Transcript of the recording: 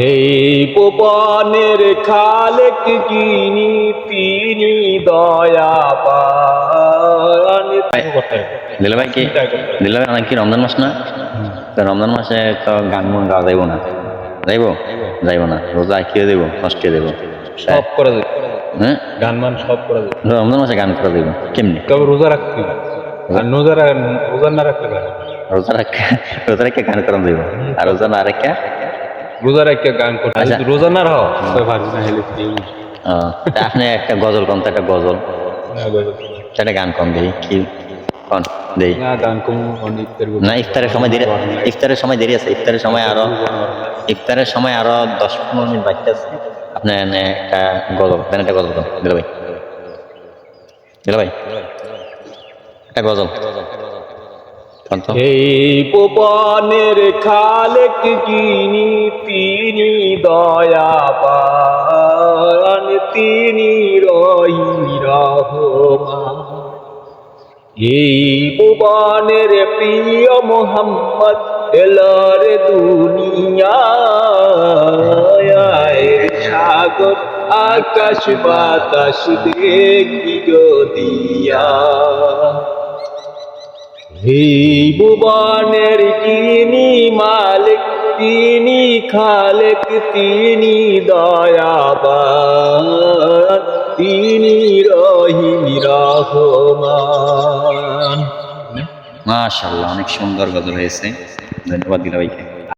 এই ভুবনের খালেক যিনি তিনি দয়াবান। দিল ভাই কি দিল ভাই অনেক কি রমজান মাস না? তো রমজান মাসে তো গান মন গাওয়া যাইব না, যাইব না, রোজা খেয়ে দেবো, নষ্ট দেব, সব করা যায়, হ্যাঁ গান মান সব করা যায়, রমজান মাসে গান করে দেব কেমনি? তবে রোজা রাখতে হবে। আর রোজা না রাখতে পারে, রোজা রেখে গান করান দেব, আর রোজা না রেখে রোজা রাখতে গান করতে। আচ্ছা। যদি রোজা না রাখো তবে পারবি না, হেলে দিই তা আপনি একটা গজল কন তো, একটা গজল, একটা গান কম দেই কি কন দেই না, গান কম অনেক না। ইফতারের সময় দেরি, ইফতারের সময় দেরি আছে, ইফতারের সময় আরো 10-15 মিনিট বাকি আছে। আপনি একটা গজল দেন, একটা গজল দিল ভাই, একটা গজল। এই ভুবনের খালেক যিনি তিনি দয়াবান, তিনি রহিম রহমান। এই ভুবনের প্রিয় মোহাম্মদ এলার দুনিয়ায়, সাগর আকাশ বাতাস দেখি দিয়া। এই ভুবনের যিনি মালিক তিনি খালেক, তিনি দয়াবান, তিনি রহিম রহমান। মাশাআল্লাহ, অনেক সুন্দর গজল হয়েছে। ধন্যবাদ দিলা ভাইকে।